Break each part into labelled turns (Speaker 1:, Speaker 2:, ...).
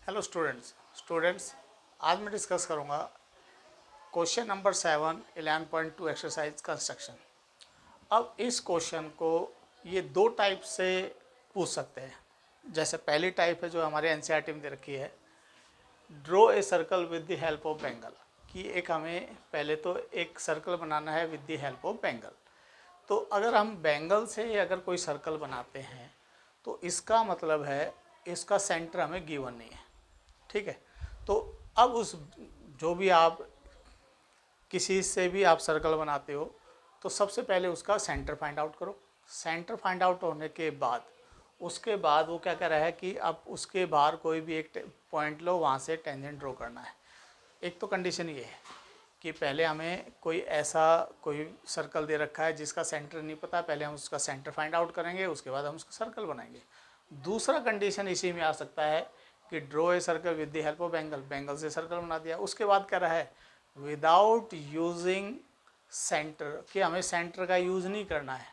Speaker 1: Hello students आज मैं discuss करूंगा क्वेश्चन नंबर 7 11.2 एक्सरसाइज कंस्ट्रक्शन। अब इस क्वेश्चन को ये दो टाइप से पूछ सकते हैं। जैसे पहली टाइप है जो हमारे एनसीईआरटी में दे रखी है, draw a circle with the help of Bengal, कि एक हमें पहले तो एक सर्कल बनाना है with the help of Bengal. तो अगर हम बेंगल से अगर कोई सर्कल बनाते हैं तो इसका मतलब है इसका सेंटर हमें गिवन नहीं है, ठीक है। तो अब उस जो भी आप किसी से भी आप सर्कल बनाते हो तो सबसे पहले उसका सेंटर फाइंड आउट करो। सेंटर फाइंड आउट होने के बाद उसके बाद वो क्या कह रहा है कि अब उसके बाहर कोई भी एक पॉइंट लो, वहाँ से टेंजेंट ड्रॉ करना है। एक तो कंडीशन ये है कि पहले हमें कोई सर्कल दे रखा है जिसका सेंटर नहीं पता, पहले हम उसका सेंटर फाइंड आउट करेंगे, उसके बाद हम उसका सर्कल बनाएंगे। दूसरा कंडीशन इसी में आ सकता है कि draw a circle with the help of Bengal, Bengal से सर्कल बना दिया। उसके बाद कह रहा है विदाउट यूजिंग सेंटर, कि हमें सेंटर का यूज़ नहीं करना है,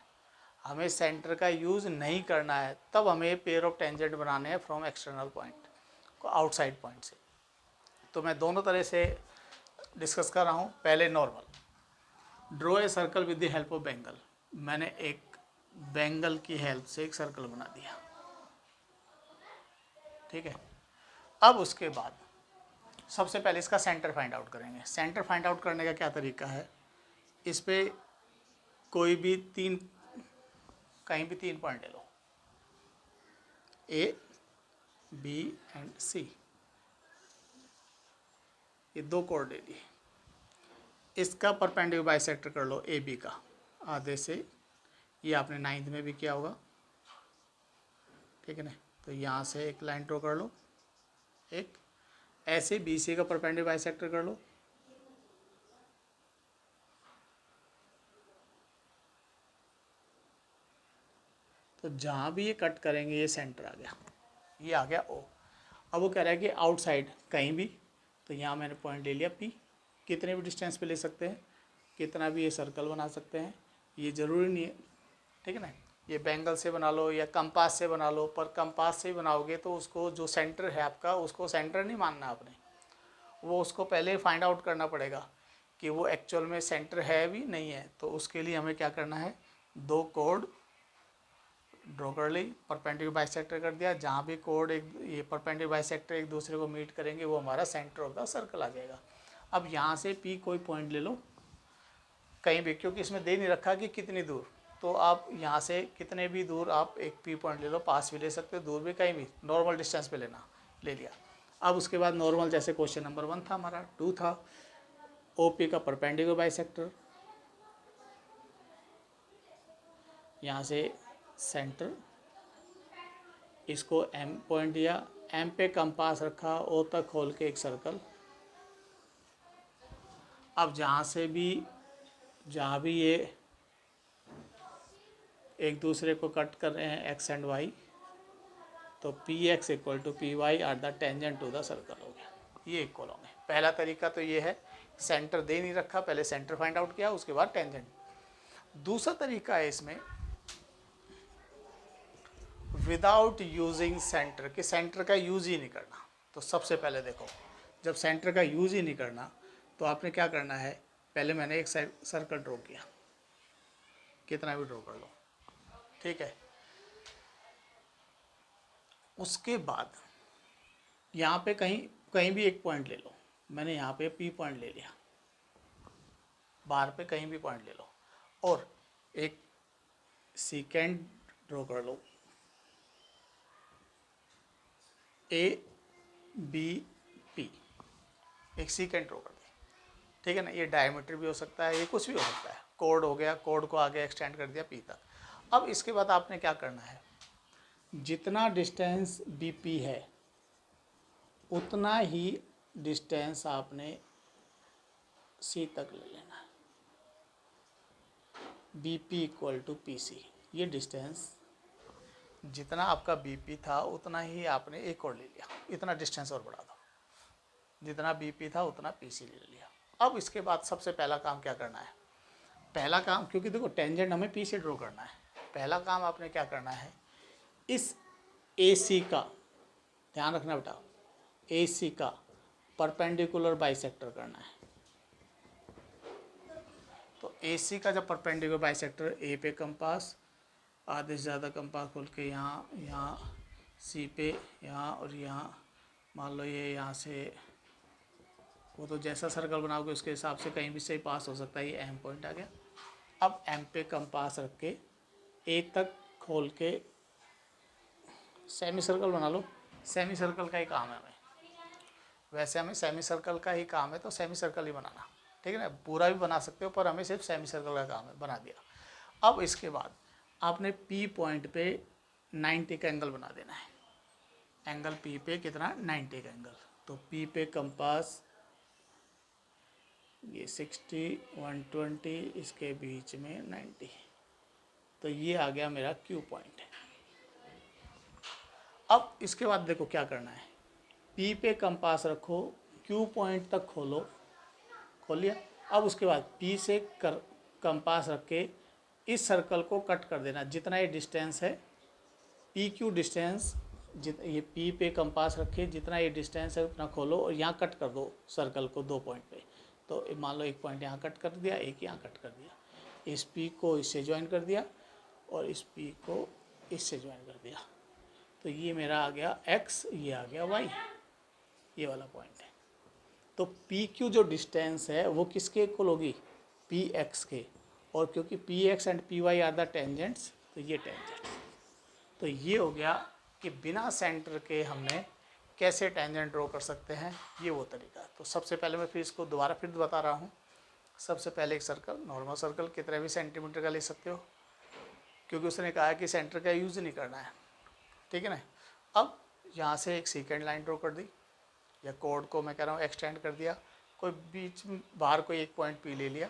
Speaker 1: हमें सेंटर का यूज़ नहीं करना है, तब हमें पेयर ऑफ टेंजेंट बनाने हैं फ्रॉम एक्सटर्नल पॉइंट को, आउटसाइड पॉइंट से। तो मैं दोनों तरह से डिस्कस कर रहा हूँ। पहले normal, draw a circle with the help of Bengal, मैंने एक बेंगल की हेल्प से एक सर्कल बना दिया, ठीक है। अब उसके बाद सबसे पहले इसका सेंटर फाइंड आउट करेंगे। सेंटर फाइंड आउट करने का क्या तरीका है, इस पे कोई भी कहीं भी तीन पॉइंट ले लो, ए बी एंड सी, ये दो कोड दे दिए। इसका परपेंडिकुलर बाइसेक्टर कर लो ए बी का आधे से, ये आपने 9th में भी किया होगा, ठीक है ना। तो यहाँ से एक लाइन ड्रॉ कर लो, एक ऐसे बी सी का परपेंडिकुलर बाइसेक्टर कर लो, तो जहाँ भी ये कट करेंगे ये सेंटर आ गया, ये आ गया ओ। अब वो कह रहा है कि आउटसाइड कहीं भी, तो यहाँ मैंने पॉइंट ले लिया पी। कितने भी डिस्टेंस पे ले सकते हैं, कितना भी ये सर्कल बना सकते हैं, ये ज़रूरी नहीं है, ठीक है ना। ये बेंगल से बना लो या कंपास से बना लो, पर कंपास से बनाओगे तो उसको जो सेंटर है आपका, उसको सेंटर नहीं मानना आपने, वो उसको पहले फाइंड आउट करना पड़ेगा कि वो एक्चुअल में सेंटर है भी नहीं है। तो उसके लिए हमें क्या करना है, दो कोड ड्रॉ कर ली, परपेंडिकुलर बाइसेक्टर कर दिया, जहाँ भी कोड एक ये परपेंडिकुलर बाइसेक्टर एक दूसरे को मीट करेंगे वो हमारा सेंटर ऑफ द सर्कल आ जाएगा। अब यहाँ से पी कोई पॉइंट ले लो कहीं भी, क्योंकि इसमें दे नहीं रखा कि कितनी दूर, तो आप यहाँ से कितने भी दूर आप एक पी पॉइंट ले लो, पास भी ले सकते हो, दूर भी, कहीं भी नॉर्मल डिस्टेंस पे लेना, ले लिया। अब उसके बाद नॉर्मल, जैसे क्वेश्चन नंबर 1 था हमारा, 2 था, ओ पी का परपेंडिकुलर बाइसेक्टर, यहाँ से सेंटर, इसको एम पॉइंट दिया, एम पे कंपास रखा, ओ तक खोल के एक सर्कल। अब जहाँ भी ये एक दूसरे को कट कर रहे हैं एक्स एंड वाई, तो P X equal to P Y are the tangent to the circle हो गया, ये इक्वल होंगे। पहला तरीका तो ये है, सेंटर दे नहीं रखा, पहले सेंटर फाइंड आउट किया, उसके बाद टेंजेंट। दूसरा तरीका है इसमें विदाउट यूजिंग सेंटर, कि सेंटर का यूज़ ही नहीं करना। तो सबसे पहले देखो, जब सेंटर का यूज़ ही नहीं करना तो आपने क्या करना है, पहले मैंने एक सर्कल ड्रॉ किया, कितना भी ड्रॉ कर लो, ठीक है। उसके बाद यहाँ पे कहीं कहीं भी एक पॉइंट ले लो, मैंने यहाँ पे पी पॉइंट ले लिया, बाहर पे कहीं भी पॉइंट ले लो, और एक सीकेंड ड्रॉ कर लो, ए बी पी, एक सीकेंड ड्रॉ कर दिया, ठीक है ना। ये डायमीटर भी हो सकता है, ये कुछ भी हो सकता है, कोड हो गया, कोड को आगे एक्सटेंड कर दिया पी तक। अब इसके बाद आपने क्या करना है, जितना डिस्टेंस बी पी है उतना ही डिस्टेंस आपने सी तक ले लेना है, B P equal to P C. ये डिस्टेंस जितना आपका बी पी था उतना ही आपने एक और ले लिया, इतना डिस्टेंस और बढ़ा दो, जितना बी पी था उतना पी सी ले लिया। अब इसके बाद सबसे पहला काम क्या करना है, पहला काम, क्योंकि देखो टेंजेंट हमें पी से ड्रॉ करना है, पहला काम आपने क्या करना है, इस ए सी का ध्यान रखना बेटा, ए सी का परपेंडिकुलर बाइसेक्टर करना है। तो ए सी का जब परपेंडिकुलर बाइसेक्टर ए पे कंपास, आधे से ज़्यादा कंपास खोल के यहाँ यहाँ सी पे यहाँ और यहाँ, मान लो ये यहाँ से, वो तो जैसा सर्कल बनाओगे उसके हिसाब से कहीं भी से पास हो सकता है। ये एम पॉइंट आ गया। अब एम पे कंपास रख के ए तक खोल के सेमी सर्कल बना लो। सेमी सर्कल का ही काम है हमें, वैसे हमें सेमी सर्कल का ही काम है तो सेमी सर्कल ही बनाना, ठीक है ना। पूरा भी बना सकते हो पर हमें सिर्फ सेमी सर्कल का काम है, बना दिया। अब इसके बाद आपने पी पॉइंट पे 90 का एंगल बना देना है। एंगल पी पे कितना, 90 का एंगल। तो पी पे कंपास ये 60 120, इसके बीच में 90, तो ये आ गया मेरा क्यू पॉइंट। अब इसके बाद देखो क्या करना है, पी पे कंपास रखो, क्यू पॉइंट तक खोलो, खोल लिया। अब उसके बाद पी से कंपास रख के इस सर्कल को कट कर देना, जितना ये डिस्टेंस है पी क्यू डिस्टेंस, ये पी पे कंपास रखे, जितना ये डिस्टेंस है उतना खोलो और यहाँ कट कर दो सर्कल को 2 पॉइंट पे। तो मान लो एक पॉइंट यहाँ कट कर दिया, एक यहाँ कट कर दिया, इस पी को इससे ज्वाइन कर दिया और इस पी को इससे ज्वाइन कर दिया। तो ये मेरा आ गया x, ये आ गया y, ये वाला पॉइंट है। तो पी क्यू जो डिस्टेंस है वो किसके इक्वल होगी, पी एक्स के, और क्योंकि P X and P Y are the tangents, तो ये टेंजेंट। तो ये हो गया कि बिना सेंटर के हमने कैसे टेंजेंट ड्रॉ कर सकते हैं, ये वो तरीका है। तो सबसे पहले मैं फिर इसको दोबारा फिर बता रहा हूँ। सबसे पहले एक सर्कल, नॉर्मल सर्कल कितने भी सेंटीमीटर का ले सकते हो, क्योंकि उसने कहा कि सेंटर का यूज़ नहीं करना है, ठीक है ना। अब यहाँ से एक सेकेंड लाइन ड्रॉ कर दी, या कोड को मैं कह रहा हूँ एक्सटेंड कर दिया, कोई बीच में बाहर कोई एक पॉइंट पी ले लिया।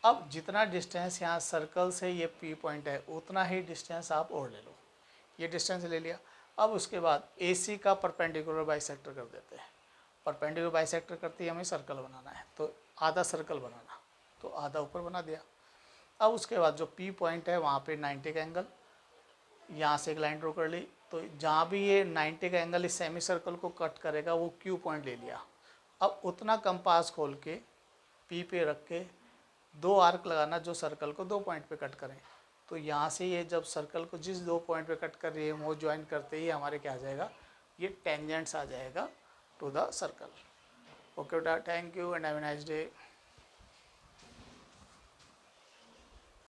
Speaker 1: अब जितना डिस्टेंस यहाँ सर्कल से ये पी पॉइंट है उतना ही डिस्टेंस आप और ले लो, ये डिस्टेंस ले लिया। अब उसके बाद ए सी का परपेंडिकुलर बाइसेक्टर कर देते हैं। परपेंडिकुलर बाइसेक्टर करते ही हमें सर्कल बनाना है, तो आधा सर्कल बनाना, तो आधा ऊपर बना दिया। अब उसके बाद जो पी पॉइंट है वहाँ पे 90 का एंगल, यहाँ से एक लाइन ड्रॉ कर ली, तो जहाँ भी ये 90 का एंगल इस सेमी सर्कल को कट करेगा वो क्यू पॉइंट ले लिया। अब उतना कंपास खोल के पी पे रख के 2 आर्क लगाना जो सर्कल को 2 पॉइंट पे कट करें। तो यहाँ से ये जब सर्कल को जिस 2 पॉइंट पे कट कर रही है वो ज्वाइन करते ही हमारे क्या आ जाएगा, ये टेंजेंट्स आ जाएगा टू द सर्कल। ओके बेटा, thank you and have a nice day.